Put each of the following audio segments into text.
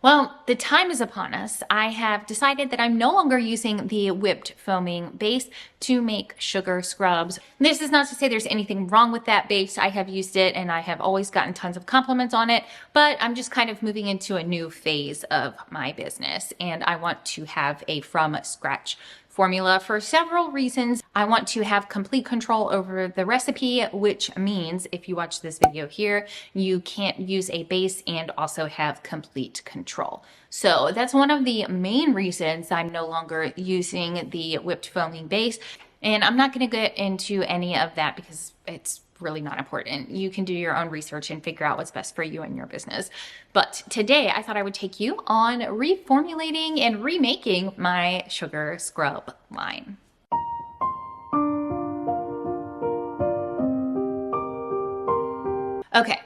Well, the time is upon us. I have decided that I'm no longer using the whipped foaming base to make sugar scrubs. This is not to say there's anything wrong with that base. I have used it and I have always gotten tons of compliments on it, but I'm just kind of moving into a new phase of my business and I want to have a from scratch formula for several reasons. I want to have complete control over the recipe, which means if you watch this video here, you can't use a base and also have complete control. So that's one of the main reasons I'm no longer using the whipped foaming base. And I'm not going to get into any of that because it's really not important. You can do your own research and figure out what's best for you and your business. But today I thought I would take you on reformulating and remaking my sugar scrub line. Okay.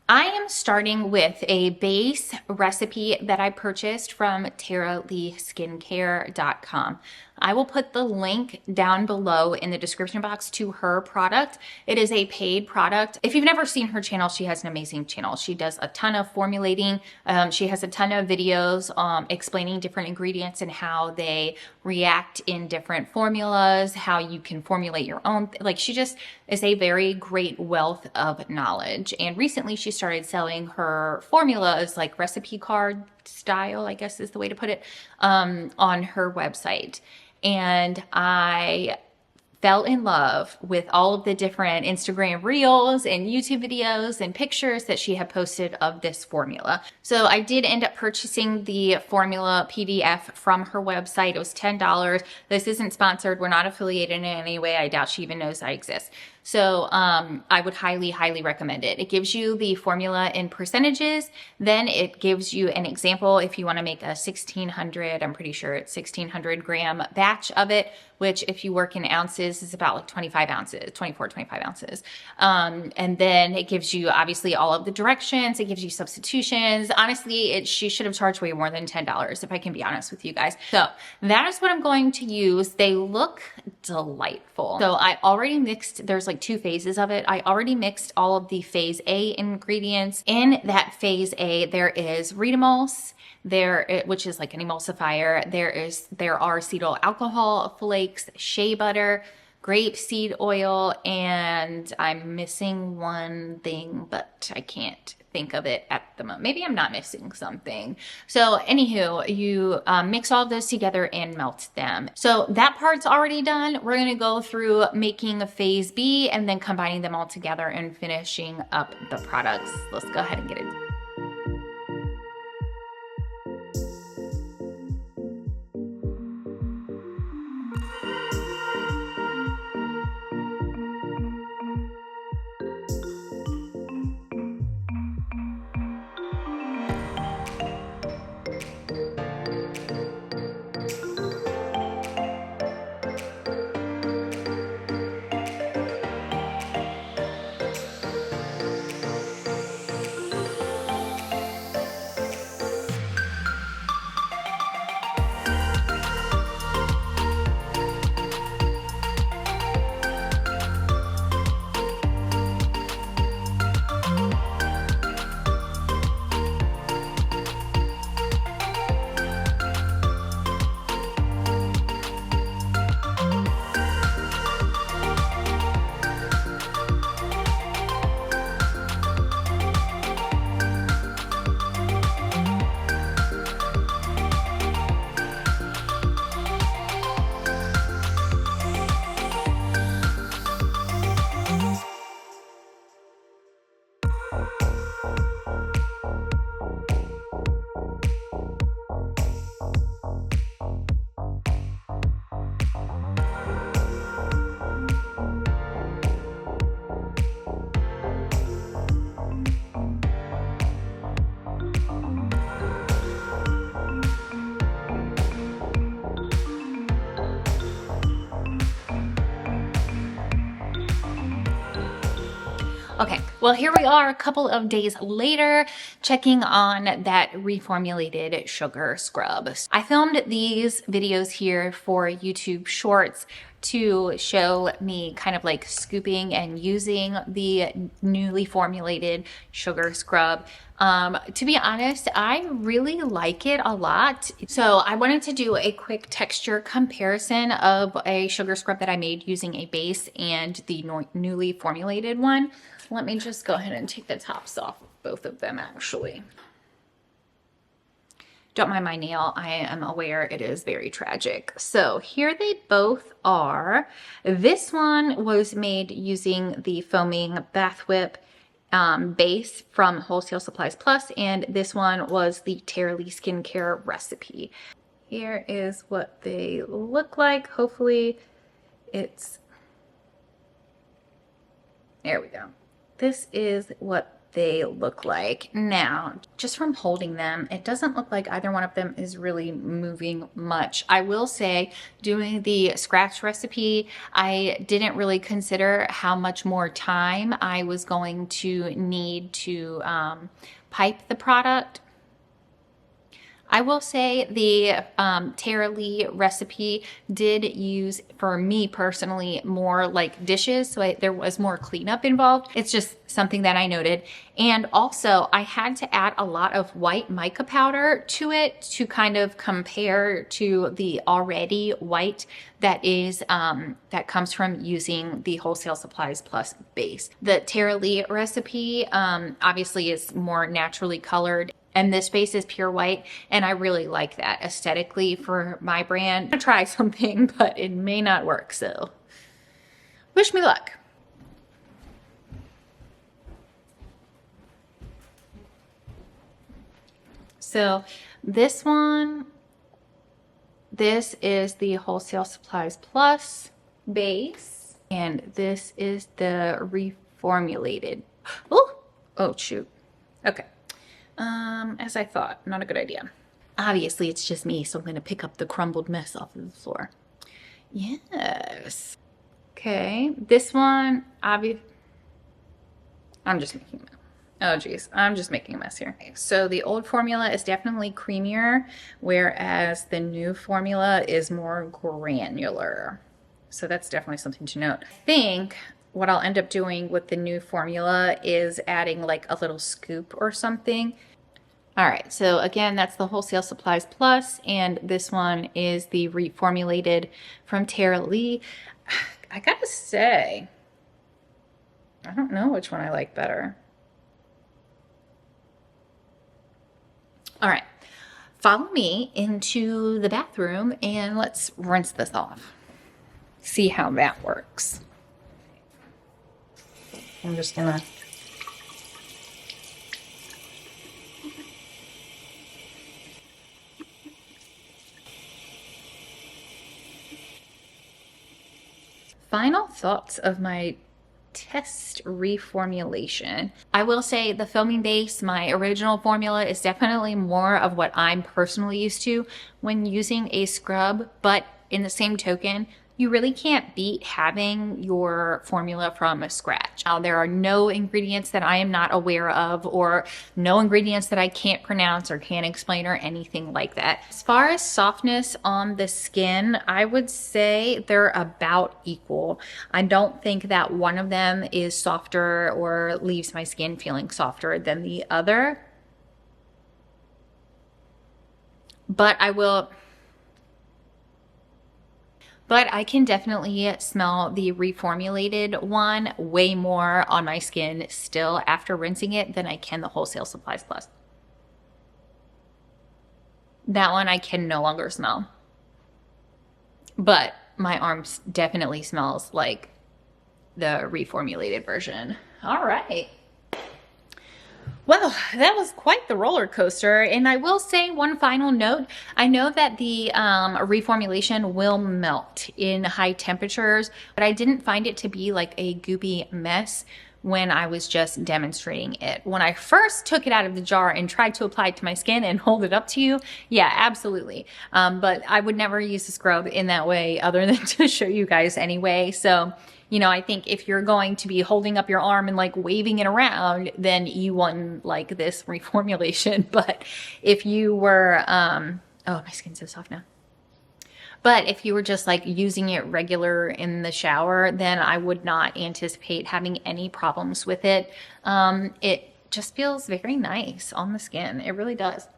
I am starting with a base recipe that I purchased from TaraLee'sskincare.com. I will put the link down below in the description box to her product. It is a paid product. If you've never seen her channel, she has an amazing channel. She does a ton of formulating. She has a ton of videos explaining different ingredients and how they react in different formulas, how you can formulate your own. Like, she just is a very great wealth of knowledge. And recently she started selling her formulas, like recipe card style, I guess is the way to put it, on her website. And I fell in love with all of the different Instagram reels and YouTube videos and pictures that she had posted of this formula. So I did end up purchasing the formula PDF from her website. It was $10. This isn't sponsored. We're not affiliated in any way. I doubt she even knows I exist. So I would highly, highly recommend it. It gives you the formula in percentages. Then it gives you an example if you want to make a 1600, I'm pretty sure it's 1600 gram batch of it, which if you work in ounces is about like 25 ounces, 24, 25 ounces. And then it gives you obviously all of the directions. It gives you substitutions. Honestly, she should have charged way more than $10 if I can be honest with you guys. So that is what I'm going to use. They look delightful. So I already mixed, there's like two phases of it. I already mixed all of the phase A ingredients. In that phase A, there is Retamulse, which is like an emulsifier. There are acetyl alcohol flakes, shea butter, grapeseed oil, and I'm missing one thing, but I can't think of it at the moment. Maybe I'm not missing something. So anywho, you mix all of those together and melt them. So that part's already done. We're going to go through making phase B and then combining them all together and finishing up the products. Let's go ahead and get it. Well, here we are a couple of days later, checking on that reformulated sugar scrub. I filmed these videos here for YouTube Shorts to show me kind of like scooping and using the newly formulated sugar scrub. To be honest, I really like it a lot. So I wanted to do a quick texture comparison of a sugar scrub that I made using a base and the newly formulated one. Let me just go ahead and take the tops off of both of them actually. Don't mind my nail, I am aware it is very tragic. So here they both are. This one was made using the foaming bath whip base from Wholesale Supplies Plus, and this one was the TaraLee's skincare recipe. Here is what they look like. Hopefully it's, there we go. This is what they look like. Now, just from holding them, it doesn't look like either one of them is really moving much. I will say, doing the scratch recipe, I didn't really consider how much more time I was going to need to pipe the product. I will say the TaraLee's recipe did use, for me personally, more like dishes. So there was more cleanup involved. It's just something that I noted. And also I had to add a lot of white mica powder to it to kind of compare to the already white that is that comes from using the Wholesale Supplies Plus base. The TaraLee's recipe obviously is more naturally colored, and this base is pure white, and I really like that aesthetically for my brand. I'm gonna try something, but it may not work, so wish me luck. So this one, this is the Wholesale Supplies Plus base, and this is the reformulated. Oh shoot. Okay. As I thought, not a good idea. Obviously, it's just me, so I'm going to pick up the crumbled mess off of the floor. Yes. Okay, this one, I'm just making a mess. Oh geez, I'm just making a mess here. Okay, so the old formula is definitely creamier, whereas the new formula is more granular. So that's definitely something to note. I think what I'll end up doing with the new formula is adding like a little scoop or something. All right, so again, that's the Wholesale Supplies Plus, and this one is the reformulated from TaraLee's. I gotta say, I don't know which one I like better. All right, follow me into the bathroom and let's rinse this off. See how that works. I'm just gonna final thoughts of my test reformulation. I will say the foaming base, my original formula, is definitely more of what I'm personally used to when using a scrub, but in the same token, you really can't beat having your formula from scratch. Now, there are no ingredients that I am not aware of, or no ingredients that I can't pronounce or can't explain or anything like that. As far as softness on the skin, I would say they're about equal. I don't think that one of them is softer or leaves my skin feeling softer than the other. But I can definitely smell the reformulated one way more on my skin still after rinsing it than I can the Wholesale Supplies Plus. That one I can no longer smell. But my arms definitely smells like the reformulated version. All right. Well, that was quite the roller coaster. And I will say one final note. I know that the reformulation will melt in high temperatures, but I didn't find it to be like a goopy mess when I was just demonstrating it. When I first took it out of the jar and tried to apply it to my skin and hold it up to you, yeah, absolutely. But I would never use the scrub in that way other than to show you guys anyway. So, you know, I think if you're going to be holding up your arm and like waving it around, then you wouldn't like this reformulation. But if you were, oh, my skin's so soft now. But if you were just like using it regular in the shower, then I would not anticipate having any problems with it. It just feels very nice on the skin. It really does.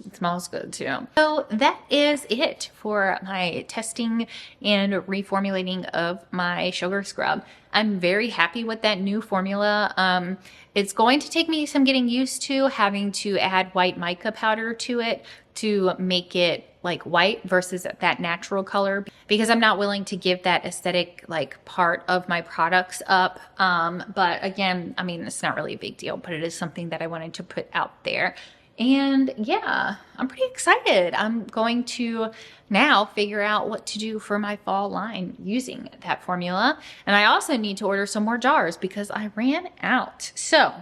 It smells good too. So that is it for my testing and reformulating of my sugar scrub. I'm very happy with that new formula. It's going to take me some getting used to having to add white mica powder to it to make it like white versus that natural color, because I'm not willing to give that aesthetic like part of my products up. But again, I mean, it's not really a big deal, but it is something that I wanted to put out there. And yeah, I'm pretty excited. I'm going to now figure out what to do for my fall line using that formula. And I also need to order some more jars because I ran out. So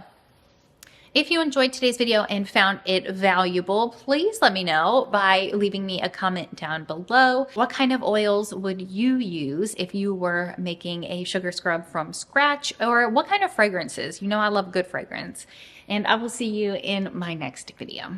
if you enjoyed today's video and found it valuable, please let me know by leaving me a comment down below. What kind of oils would you use if you were making a sugar scrub from scratch? Or what kind of fragrances? You know I love good fragrance. And I will see you in my next video.